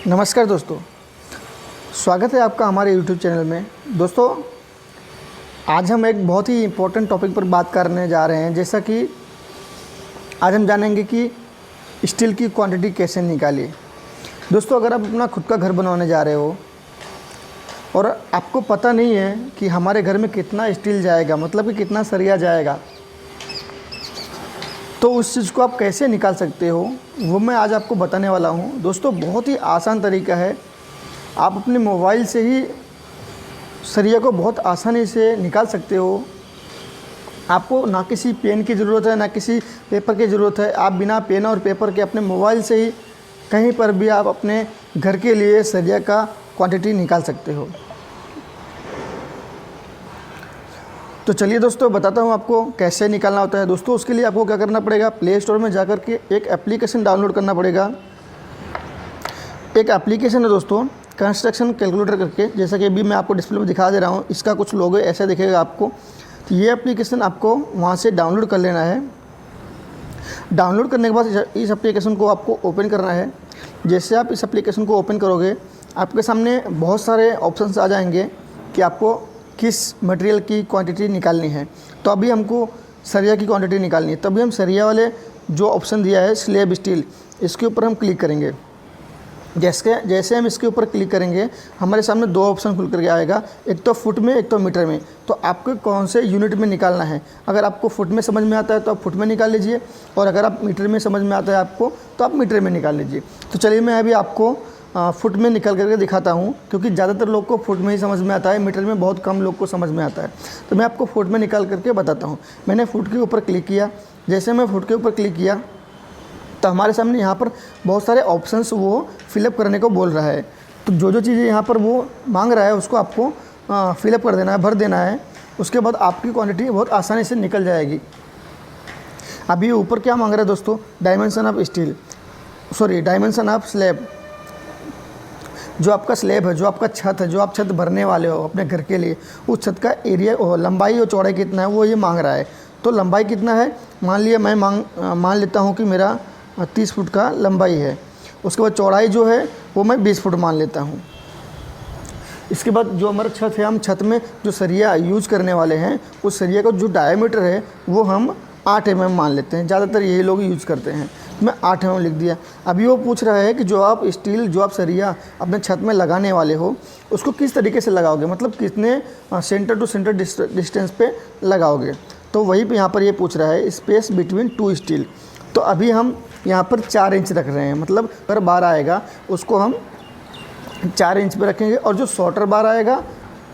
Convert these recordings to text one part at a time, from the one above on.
नमस्कार दोस्तों, स्वागत है आपका हमारे YouTube चैनल में। दोस्तों, आज हम एक बहुत ही इम्पोर्टेंट टॉपिक पर बात करने जा रहे हैं। जैसा कि आज हम जानेंगे कि स्टील की क्वांटिटी कैसे निकालिए। दोस्तों, अगर आप अपना खुद का घर बनवाने जा रहे हो और आपको पता नहीं है कि हमारे घर में कितना स्टील जाएगा, मतलब कि कितना सरिया जाएगा, तो उस चीज़ को आप कैसे निकाल सकते हो वो मैं आज आपको बताने वाला हूँ। दोस्तों, बहुत ही आसान तरीका है। आप अपने मोबाइल से ही सरिया को बहुत आसानी से निकाल सकते हो। आपको ना किसी पेन की ज़रूरत है, ना किसी पेपर की ज़रूरत है। आप बिना पेन और पेपर के अपने मोबाइल से ही कहीं पर भी आप अपने घर के लिए सरिया का क्वांटिटी निकाल सकते हो। तो चलिए दोस्तों, बताता हूँ आपको कैसे निकालना होता है। दोस्तों, उसके लिए आपको क्या करना पड़ेगा, प्ले स्टोर में जाकर के एक एप्लीकेशन डाउनलोड करना पड़ेगा। एक एप्लीकेशन है दोस्तों, कंस्ट्रक्शन कैलकुलेटर करके, जैसा कि अभी मैं आपको डिस्प्ले में दिखा दे रहा हूँ। इसका कुछ लोगो ऐसा दिखेगा आपको। तो ये एप्लीकेशन आपको वहाँ से डाउनलोड कर लेना है। डाउनलोड करने के बाद इस एप्लीकेशन को आपको ओपन करना है। जैसे आप इस एप्लीकेशन को ओपन करोगे, आपके सामने बहुत सारे ऑप्शंस आ जाएंगे कि आपको किस मटेरियल की क्वांटिटी निकालनी है। तो अभी हमको सरिया की क्वांटिटी निकालनी है, तभी हम सरिया वाले जो ऑप्शन दिया है स्लैब स्टील, इसके ऊपर हम क्लिक करेंगे। जैसे हम इसके ऊपर क्लिक करेंगे, हमारे सामने दो ऑप्शन खुल करके आएगा, एक तो फुट में, एक तो मीटर में। तो आपको कौन से यूनिट में निकालना है। अगर आपको फुट में समझ में आता है तो आप फुट में निकाल लीजिए, और अगर आप मीटर में समझ में आता है आपको, तो आप मीटर में निकाल लीजिए। तो चलिए मैं अभी आपको फुट में निकल करके दिखाता हूँ, क्योंकि ज़्यादातर लोग को फुट में ही समझ में आता है, मीटर में बहुत कम लोग को समझ में आता है। तो मैं आपको फुट में निकाल करके बताता हूँ। मैंने फुट के ऊपर क्लिक किया। जैसे मैं फुट के ऊपर क्लिक किया तो हमारे सामने यहाँ पर बहुत सारे ऑप्शंस वो फिलअप करने को बोल रहा है। तो जो चीज़ें यहाँ पर वो मांग रहा है उसको आपको फिलअप कर देना है, भर देना है। उसके बाद आपकी क्वांटिटी बहुत आसानी से निकल जाएगी। अभी ऊपर क्या मांग रहा है दोस्तों, डायमेंशन ऑफ स्लैब। जो आपका स्लैब है, जो आपका छत है, जो आप छत भरने वाले हो अपने घर के लिए, उस छत का एरिया, लंबाई और चौड़ाई कितना है, वो ये मांग रहा है। तो लंबाई कितना है, मान लिया मैं मान लेता हूँ कि मेरा 30 फुट का लंबाई है। उसके बाद चौड़ाई जो है वो मैं 20 फुट मान लेता हूँ। इसके बाद जो हमारा छत है, हम छत में जो सरिया यूज़ करने वाले हैं, उस सरिया का जो डायमीटर है वो हम 8 mm मान लेते हैं। ज़्यादातर यही लोग यूज़ करते हैं। मैं 8 mm लिख दिया। अभी वो पूछ रहा है कि जो आप सरिया अपने छत में लगाने वाले हो, उसको किस तरीके से लगाओगे, मतलब कितने सेंटर टू सेंटर डिस्टेंस पे लगाओगे। तो वहीं पे यहाँ पर ये पूछ रहा है स्पेस बिटवीन टू स्टील। तो अभी हम यहाँ पर 4 इंच रख रहे हैं, मतलब अगर बार आएगा उसको हम 4 इंच पे रखेंगे, और जो शॉर्टर बार आएगा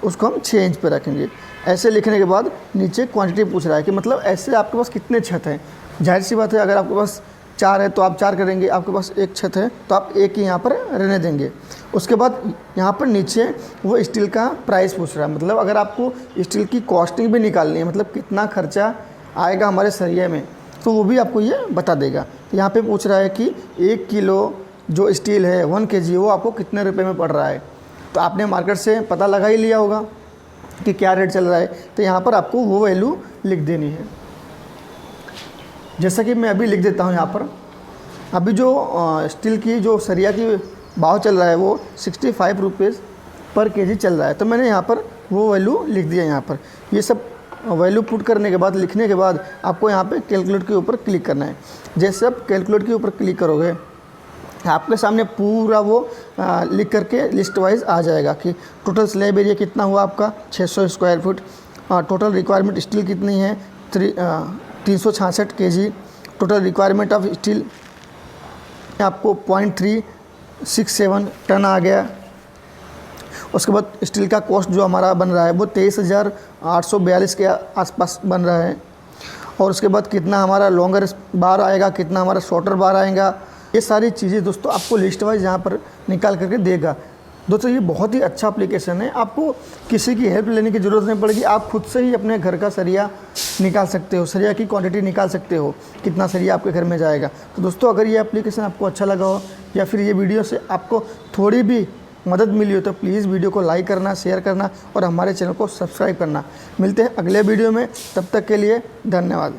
उसको हम 6 इंच पे रखेंगे। ऐसे लिखने के बाद नीचे क्वांटिटी पूछ रहा है कि मतलब ऐसे आपके पास कितने छत हैं। जाहिर सी बात है, अगर आपके पास 4 है तो आप 4 करेंगे, आपके पास 1 छत है तो आप 1 ही यहाँ पर रहने देंगे। उसके बाद यहाँ पर नीचे वो स्टील का प्राइस पूछ रहा है, मतलब अगर आपको स्टील की कॉस्टिंग भी निकालनी है, मतलब कितना खर्चा आएगा हमारे सरिये में, तो वो भी आपको ये बता देगा। तो यहाँ पे पूछ रहा है कि 1 किलो जो स्टील है 1 kg वो आपको कितने रुपए में पड़ रहा है। तो आपने मार्केट से पता लगा ही लिया होगा कि क्या रेट चल रहा है। तो यहाँ पर आपको वो वैल्यू लिख देनी है। जैसा कि मैं अभी लिख देता हूँ यहाँ पर। अभी जो स्टील की जो सरिया की भाव चल रहा है वो 65 रुपीज़ पर kg चल रहा है। तो मैंने यहाँ पर वो वैल्यू लिख दिया। यहाँ पर ये सब वैल्यू पुट करने के बाद, लिखने के बाद आपको यहाँ पे कैलकुलेट के ऊपर क्लिक करना है। जैसे आप कैलकुलेट के ऊपर क्लिक करोगे, आपके सामने पूरा वो लिख करके लिस्ट वाइज आ जाएगा कि टोटल स्लैब एरिया कितना हुआ आपका 600 square foot, total requirement steel कितनी है 366 kg, total requirement of steel आपको 0.367 टन आ गया। उसके बाद स्टील का कॉस्ट जो हमारा बन रहा है वो 23,842 के आसपास बन रहा है। और उसके बाद कितना हमारा लॉन्गर बार आएगा, कितना हमारा शॉर्टर बार आएगा, ये सारी चीज़ें दोस्तों आपको लिस्ट वाइज यहाँ पर निकाल करके देगा। दोस्तों, ये बहुत ही अच्छा एप्लीकेशन है। आपको किसी की हेल्प लेने की ज़रूरत नहीं पड़ेगी। आप खुद से ही अपने घर का सरिया निकाल सकते हो, सरिया की क्वांटिटी निकाल सकते हो, कितना सरिया आपके घर में जाएगा। तो दोस्तों, अगर ये एप्लीकेशन आपको अच्छा लगा हो या फिर ये वीडियो से आपको थोड़ी भी मदद मिली हो तो प्लीज़ वीडियो को लाइक करना, शेयर करना और हमारे चैनल को सब्सक्राइब करना। मिलते हैं अगले वीडियो में, तब तक के लिए धन्यवाद।